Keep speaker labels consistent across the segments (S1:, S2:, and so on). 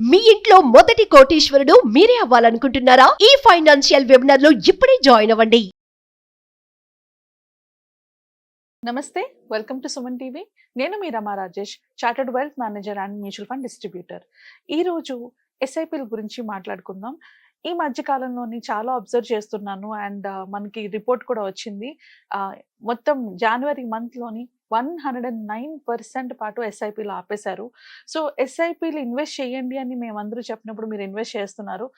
S1: మీ ఇంట్లో మొదటి కోటీశ్వరుడు మీరే అవ్వాలనుకుంటున్నారా? ఈ ఫైనాన్షియల్ వెబినార్ లో ఇప్పుడే జాయిన్ అవ్వండి.
S2: నమస్తే, వెల్కమ్ టు సుమన్ టీవీ. నేను మీ Rama Rajesh, chartered wealth manager and mutual fund distributor. ఈరోజు ఎస్ఐపిల గురించి మాట్లాడుకుందాం. ఈ మధ్య కాలంలోని చాలా అబ్జర్వ్ చేస్తున్నాను అండ్ మనకి రిపోర్ట్ కూడా వచ్చింది. మొత్తం జనవరి మంత్లోని 109% పాటు ఎస్ఐపిలు ఆపేశారు. సో ఎస్ఐపిలు ఇన్వెస్ట్ చేయండి అని మేమందరూ చెప్పినప్పుడు మీరు ఇన్వెస్ట్ చేస్తున్నారు.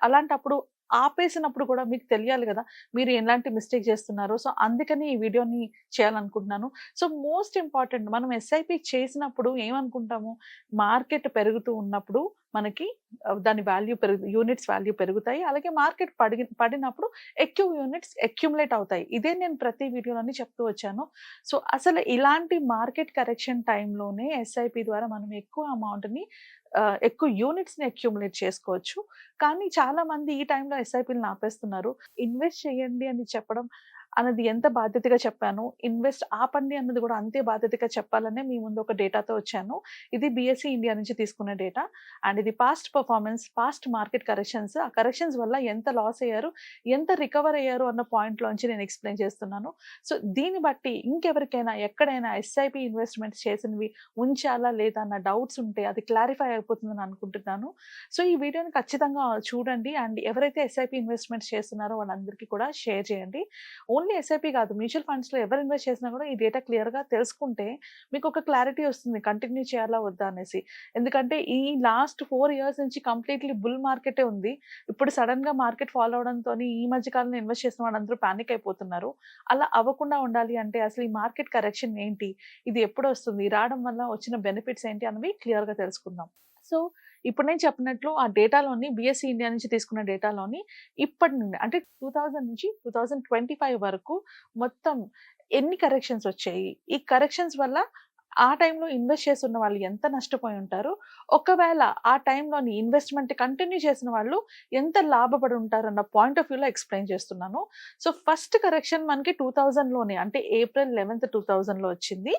S2: అలాంటప్పుడు ఆపేసినప్పుడు కూడా మీకు తెలియాలి కదా మీరు ఎలాంటి మిస్టేక్ చేస్తున్నారో. సో అందుకని ఈ వీడియోని చేయాలనుకుంటున్నాను. సో మోస్ట్ ఇంపార్టెంట్, మనం ఎస్ఐపి చేసినప్పుడు ఏమనుకుంటాము, మార్కెట్ పెరుగుతూ ఉన్నప్పుడు మనకి దాని వాల్యూ యూనిట్స్ వాల్యూ పెరుగుతాయి. అలాగే మార్కెట్ పడినప్పుడు ఎక్కువ యూనిట్స్ అక్యుములేట్ అవుతాయి. ఇదే నేను ప్రతి వీడియోలోని చెప్తూ వచ్చాను. సో అసలు ఇలాంటి మార్కెట్ కరెక్షన్ టైంలోనే ఎస్ఐపి ద్వారా మనం ఎక్కువ అమౌంట్ని ఎక్కువ యూనిట్స్ని అక్యుములేట్ చేసుకోవచ్చు. కానీ చాలా మంది ఈ టైంలో ఎస్ఐపిలను ఆపేస్తున్నారు. ఇన్వెస్ట్ చేయండి అని చెప్పడం అన్నది ఎంత బాధ్యతగా చెప్పాను, ఇన్వెస్ట్ ఆపండి అన్నది కూడా అంతే బాధ్యతగా చెప్పాలనే మీ ముందు ఒక డేటాతో వచ్చాను. ఇది బిఎస్సి ఇండియా నుంచి తీసుకున్న డేటా అండ్ ఇది past performance, past market corrections, ఆ కరెక్షన్స్ వల్ల ఎంత లాస్ అయ్యారు, ఎంత రికవర్ అయ్యారు అన్న పాయింట్లోంచి నేను ఎక్స్ప్లెయిన్ చేస్తున్నాను. సో దీన్ని బట్టి ఇంకెవరికైనా ఎక్కడైనా ఎస్ఐపి ఇన్వెస్ట్మెంట్స్ చేసినవి ఉంచాలా లేదా అన్న డౌట్స్ ఉంటే అది క్లారిఫై అయిపోతుందని అనుకుంటున్నాను. సో ఈ వీడియోని ఖచ్చితంగా చూడండి అండ్ ఎవరైతే ఎస్ఐపి ఇన్వెస్ట్మెంట్స్ చేస్తున్నారో వాళ్ళందరికీ కూడా షేర్ చేయండి. ఓన్లీ ఎస్ఐపి కాదు, మ్యూచువల్ ఫండ్స్లో ఎవరు ఇన్వెస్ట్ చేసినా కూడా ఈ డేటా క్లియర్గా తెలుసుకుంటే మీకు ఒక క్లారిటీ వస్తుంది కంటిన్యూ చేయాలా వద్దా అనేసి. ఎందుకంటే ఈ లాస్ట్ 4 years నుంచి కంప్లీట్లీ బుల్ మార్కెటే ఉంది. ఇప్పుడు సడన్గా మార్కెట్ ఫాలో అవడంతో ఈ మధ్య కాలంలో ఇన్వెస్ట్ చేసిన వాళ్ళందరూ పానిక్ అయిపోతున్నారు. అలా అవ్వకుండా ఉండాలి అంటే అసలు ఈ మార్కెట్ కరెక్షన్ ఏంటి, ఇది ఎప్పుడు వస్తుంది, రావడం వల్ల వచ్చిన బెనిఫిట్స్ ఏంటి అన్నవి క్లియర్గా తెలుసుకుందాం. సో ఇప్పుడు నేను చెప్పినట్లు ఆ డేటాలోని బిఎస్సి ఇండియా నుంచి తీసుకున్న డేటాలోని ఇప్పటి నుండి అంటే 2000 నుంచి 2025 వరకు మొత్తం ఎన్ని కరెక్షన్స్ వచ్చాయి, ఈ కరెక్షన్స్ వల్ల ఆ టైంలో ఇన్వెస్ట్ చేస్తున్న వాళ్ళు ఎంత నష్టపోయి ఉంటారు, ఒకవేళ ఆ టైంలోని ఇన్వెస్ట్మెంట్ కంటిన్యూ చేసిన వాళ్ళు ఎంత లాభపడి ఉంటారు అన్న పాయింట్ ఆఫ్ వ్యూలో ఎక్స్ప్లెయిన్ చేస్తున్నాను. సో ఫస్ట్ కరెక్షన్ మనకి 2000లోనే అంటే April 11th 2000లో వచ్చింది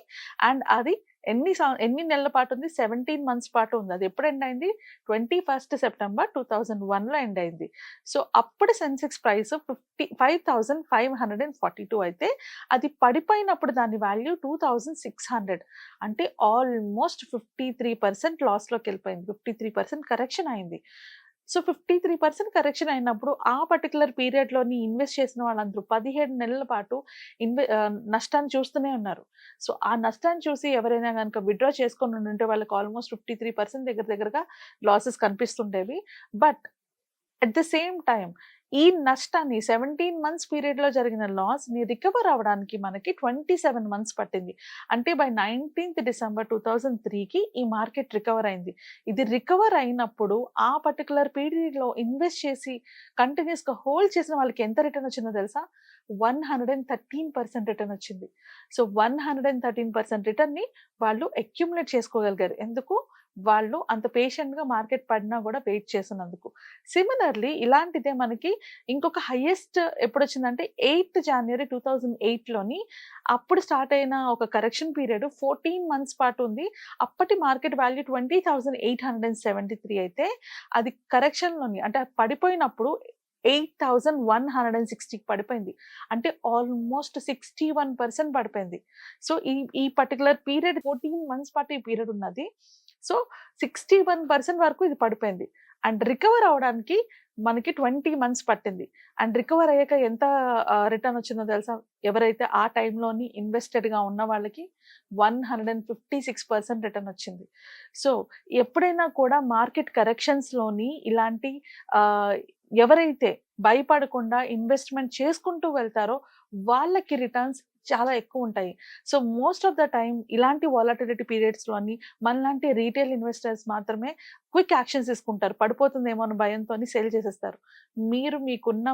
S2: అండ్ అది ఎన్ని నెలల పాటు ఉంది, 17 months పాటు ఉంది. అది ఎప్పుడు ఎండ్ అయింది, 21st September 2001లో ఎండ్ అయింది. సో అప్పుడు సెన్సెక్స్ ప్రైస్ 55,542 అయితే అది పడిపోయినప్పుడు దాని వాల్యూ 2,600, అంటే ఆల్మోస్ట్ 53% లాస్లోకి వెళ్ళిపోయింది. 53% కరెక్షన్ అయింది. సో 53% కరెక్షన్ అయినప్పుడు ఆ పర్టికులర్ పీరియడ్లోని ఇన్వెస్ట్ చేసిన వాళ్ళందరూ 17 నెలల పాటు నష్టాన్ని చూస్తూనే ఉన్నారు. సో ఆ నష్టాన్ని చూసి ఎవరైనా కనుక విత్డ్రా చేసుకొని ఉంటే వాళ్ళకి ఆల్మోస్ట్ 53% దగ్గరగా లాసెస్ కనిపిస్తుండేవి. But at the same time ఈ నష్టాన్ని 17 months పీరియడ్లో జరిగిన లాస్ని రికవర్ అవ్వడానికి మనకి 27 months పట్టింది. అంటే బై 19th December 2003కి ఈ మార్కెట్ రికవర్ అయింది. ఇది రికవర్ అయినప్పుడు ఆ పర్టికులర్ పీరియడ్లో ఇన్వెస్ట్ చేసి కంటిన్యూస్గా హోల్డ్ చేసిన వాళ్ళకి ఎంత రిటర్న్ వచ్చిందో తెలుసా, 113% రిటర్న్ వచ్చింది. సో 113% రిటర్న్ని వాళ్ళు అక్యుములేట్ చేసుకోగలిగారు. ఎందుకు, వాళ్ళు అంత పేషెంట్గా మార్కెట్ పడినా కూడా వెయిట్ చేసినందుకు. సిమిలర్లీ ఇలాంటిదే మనకి ఇంకొక హైయెస్ట్ ఎప్పుడు వచ్చిందంటే 8th January 2008లోని అప్పుడు స్టార్ట్ అయిన ఒక కరెక్షన్ పీరియడ్ 14 months పాటు ఉంది. అప్పటి మార్కెట్ వాల్యూ 20,873 అయితే అది కరెక్షన్లోని అంటే పడిపోయినప్పుడు 8,160 పడిపోయింది. అంటే ఆల్మోస్ట్ 61% పడిపోయింది. సో ఈ పర్టికులర్ పీరియడ్ 14 months పాటు ఈ పీరియడ్ ఉన్నది. సో 61% వరకు ఇది పడిపోయింది అండ్ రికవర్ అవడానికి మనకి 20 months పట్టింది. అండ్ రికవర్ అయ్యాక ఎంత రిటర్న్ వచ్చిందో తెలుసా, ఎవరైతే ఆ టైంలోని ఇన్వెస్టెడ్గా ఉన్న వాళ్ళకి 156% రిటర్న్ వచ్చింది. సో ఎప్పుడైనా కూడా మార్కెట్ కరెక్షన్స్లోని ఇలాంటి ఎవరైతే భయపడకుండా ఇన్వెస్ట్మెంట్ చేసుకుంటూ వెళ్తారో వాళ్ళకి రిటర్న్స్ చాలా ఎక్కువ ఉంటాయి. So most of the time ఇలాంటి వాలటిలిటీ పీరియడ్స్లోని మనలాంటి రీటైల్ ఇన్వెస్టర్స్ మాత్రమే క్విక్ యాక్షన్స్ తీసుకుంటారు. పడిపోతుందేమో అని భయంతో సెల్ చేసేస్తారు. మీరు మీకున్న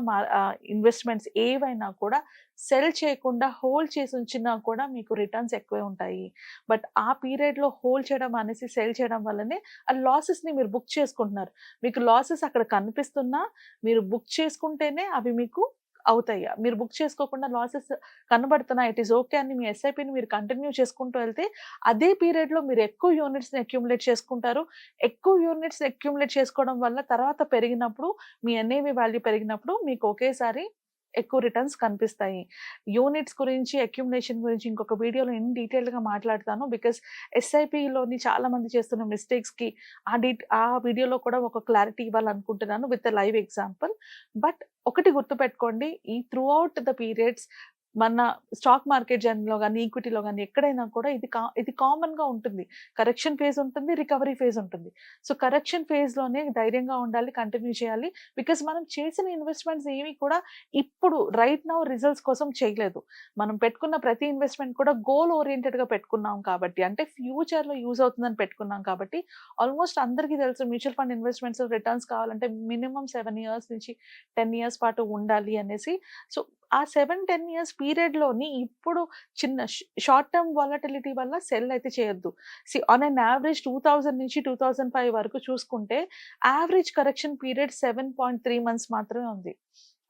S2: ఇన్వెస్ట్మెంట్స్ ఏవైనా కూడా సెల్ చేయకుండా హోల్డ్ చేసి ఉంచినా కూడా మీకు రిటర్న్స్ ఎక్కువే ఉంటాయి. బట్ ఆ పీరియడ్లో హోల్డ్ చేయడం అనేసి సెల్ చేయడం వల్లనే ఆ లాసెస్ని మీరు బుక్ చేసుకుంటున్నారు. మీకు లాసెస్ అక్కడ కనిపిస్తున్నా మీరు బుక్ చేసుకుంటేనే అవి మీకు అవుతాయా, మీరు బుక్ చేసుకోకుండా లాసెస్ కనబడుతున్నాయి, ఇట్ ఈస్ ఓకే అని మీ ఎస్ఐపిని మీరు కంటిన్యూ చేసుకుంటూ వెళ్తే అదే పీరియడ్లో మీరు ఎక్కువ యూనిట్స్ని అక్యుములేట్ చేసుకుంటారు. ఎక్కువ యూనిట్స్ అక్యుములేట్ చేసుకోవడం వల్ల తర్వాత పెరిగినప్పుడు మీ ఎన్ఏవి వాల్యూ పెరిగినప్పుడు మీకు ఒకేసారి ఎక్కువ రిటర్న్స్ కనిపిస్తాయి. యూనిట్స్ గురించి, అక్యుములేషన్ గురించి ఇంకొక వీడియోలో ఇన్ డీటెయిల్గా మాట్లాడతాను. బికాస్ ఎస్ఐపిలోని చాలా మంది చేస్తున్న మిస్టేక్స్కి ఆ వీడియోలో కూడా ఒక క్లారిటీ ఇవ్వాలనుకుంటున్నాను విత్ లైవ్ ఎగ్జాంపుల్. బట్ ఒకటి గుర్తుపెట్టుకోండి, ఈ త్రూ అవుట్ ద పీరియడ్స్ మన స్టాక్ మార్కెట్ జర్నీలో కానీ, ఈక్విటీలో కానీ ఎక్కడైనా కూడా ఇది కామన్గా ఉంటుంది. కరెక్షన్ ఫేజ్ ఉంటుంది, రికవరీ ఫేజ్ ఉంటుంది. సో కరెక్షన్ ఫేజ్లోనే ధైర్యంగా ఉండాలి, కంటిన్యూ చేయాలి. బికాస్ మనం చేసిన ఇన్వెస్ట్మెంట్స్ ఏవి కూడా ఇప్పుడు రైట్ నౌ రిజల్ట్స్ కోసం చేయలేదు. మనం పెట్టుకున్న ప్రతి ఇన్వెస్ట్మెంట్ కూడా గోల్ ఓరియంటెడ్గా పెట్టుకున్నాం కాబట్టి, అంటే ఫ్యూచర్లో యూజ్ అవుతుందని పెట్టుకున్నాం కాబట్టి, ఆల్మోస్ట్ అందరికీ తెలుసు మ్యూచువల్ ఫండ్ ఇన్వెస్ట్మెంట్స్ రిటర్న్స్ కావాలంటే మినిమం 7 years నుంచి 10 years పాటు ఉండాలి అనేసి. సో ఆ 7-10 years పీరియడ్లోని ఇప్పుడు చిన్న షార్ట్ టర్మ్ వాలటిలిటీ వల్ల సెల్ అయితే చేయొద్దు. ఆన్ అన్ యావరేజ్ 2000 నుంచి 2005 వరకు చూసుకుంటే యావరేజ్ కరెక్షన్ పీరియడ్ 7.3 months మాత్రమే ఉంది.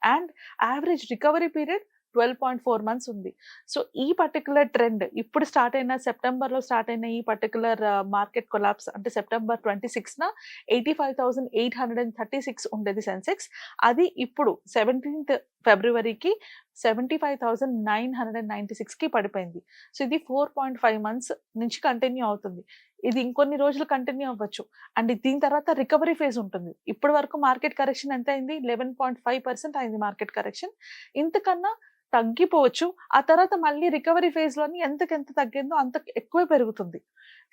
S2: And average recovery period 12.4 months ఉంది. సో ఈ పర్టికులర్ ట్రెండ్ ఇప్పుడు స్టార్ట్ అయిన సెప్టెంబర్లో స్టార్ట్ అయిన ఈ పర్టికులర్ మార్కెట్ కొలాప్స్ అంటే September 26న 85,836 ఉండేది సెన్సెక్స్. అది ఇప్పుడు 17th Februaryకి 75,996కి పడిపోయింది. సో ఇది 4.5 months నుంచి కంటిన్యూ అవుతుంది. ఇది ఇంకొన్ని రోజులు కంటిన్యూ అవ్వచ్చు. అండ్ దీని తర్వాత రికవరీ ఫేజ్ ఉంటుంది. ఇప్పటి వరకు మార్కెట్ కరెక్షన్ ఎంత అయింది? 11.5% అయింది మార్కెట్ కరెక్షన్. ఇంతకన్నా తగ్గిపోవచ్చు. ఆ తర్వాత మళ్ళీ రికవరీ ఫేజ్‌లోని ఎంతకెంత తగ్గిందో అంత ఎక్కువే పెరుగుతుంది.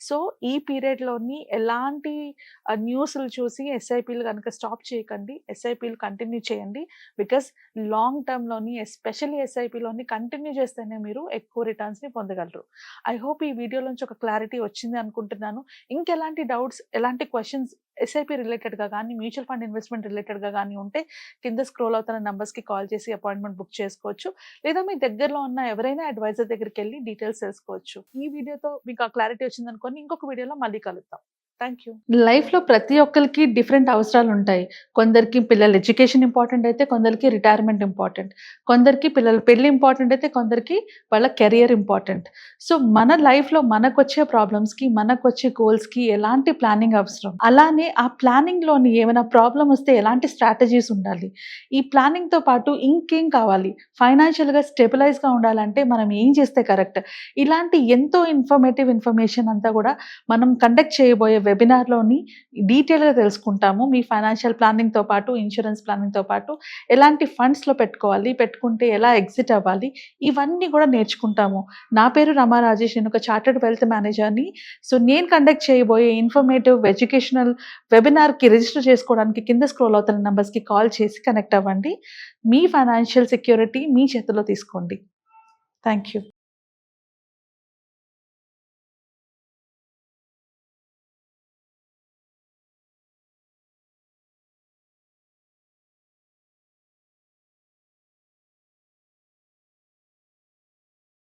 S2: సో ఈ పీరియడ్‌లోని ఎలాంటి న్యూస్‌లు చూసి ఎస్ఐపీలు గనుక స్టాప్ చేయకండి. ఎస్ఐపీలు కంటిన్యూ చేయండి. బికాస్ లాంగ్ టర్మ్‌లోని ఎస్పెషల్లీ ఎస్ఐపీలోని కంటిన్యూ చేస్తేనే మీరు ఎక్కువ రిటర్న్స్‌ని పొందగలరు. ఐ హోప్ ఈ వీడియోలోంచి ఒక క్లారిటీ వచ్చింది అనుకుంటున్నాను. ఇంకెలాంటి డౌట్స్, ఎలాంటి క్వెషన్స్ ఎస్ఐపీ రిలేటెడ్‌గా గానీ, మ్యూచువల్ ఫండ్ ఇన్వెస్ట్మెంట్ రిలేటెడ్‌గా గానీ ఉంటే కింద స్క్రోల్ అవుతున్న నంబర్స్‌కి కాల్ చేసి అపాయింట్మెంట్ బుక్ చేసుకోవచ్చు. లేదా మీ దగ్గరలో ఉన్న ఎవరైనా అడ్వైజర్ దగ్గరికెళ్ళి డీటెయిల్స్ తెలుసుకోవచ్చు. ఈ వీడియోతో మీకు ఆ క్లారిటీ వచ్చిందనుకోని ఇంకొక వీడియోలో మళ్ళీ కలుద్దాం. Thank you.
S3: లైఫ్‌లో ప్రతి ఒక్కళ్ళకి డిఫరెంట్ అవసరాలుంటాయి. కొందరికి పిల్లల ఎడ్యుకేషన్ ఇంపార్టెంట్ అయితే, కొందరికి రిటైర్మెంట్ ఇంపార్టెంట్. కొందరికి పిల్లల పెళ్లి ఇంపార్టెంట్ అయితే, కొందరికి వాళ్ళ కెరియర్ ఇంపార్టెంట్. సో మన లైఫ్‌లో మనకొచ్చే ప్రాబ్లమ్స్‌కి, మనకొచ్చే గోల్స్‌కి ఎలాంటి ప్లానింగ్ అవసరం. అలానే ఆ ప్లానింగ్‌లోని ఏమైనా ప్రాబ్లమ్ వస్తే ఎలాంటి స్ట్రాటజీస్ ఉండాలి. ఈ ప్లానింగ్‌తో పాటు ఇంకేం కావాలి. ఫైనాన్షియల్‌గా స్టెబిలైజ్‌గా ఉండాలంటే మనం ఏం చేస్తే కరెక్ట్. ఇలాంటి ఎంతో ఇన్ఫర్మేటివ్ ఇన్ఫర్మేషన్ అంతా కూడా మనం కండక్ట్ చేయబోయే వెబినార్‌లోని డీటెయిల్‌గా తెలుసుకుంటాము. మీ ఫైనాన్షియల్ ప్లానింగ్‌తో పాటు, ఇన్స్యూరెన్స్ ప్లానింగ్‌తో పాటు ఎలాంటి ఫండ్స్‌లో పెట్టుకోవాలి, పెట్టుకుంటే ఎలా ఎగ్జిట్ అవ్వాలి, ఇవన్నీ కూడా నేర్చుకుంటాము. నా పేరు రమా రాజేష్. నేను ఒక చార్టర్డ్ వెల్త్ మేనేజర్‌ని. సో నేను కండక్ట్ చేయబోయే ఇన్ఫర్మేటివ్ ఎడ్యుకేషనల్ వెబినార్‌కి రిజిస్టర్ చేసుకోవడానికి కింద స్క్రోల్ అవుతున్న నంబర్స్‌కి కాల్ చేసి కనెక్ట్ అవ్వండి. మీ ఫైనాన్షియల్ సెక్యూరిటీ మీ చేతుల్లో తీసుకోండి. Thank you.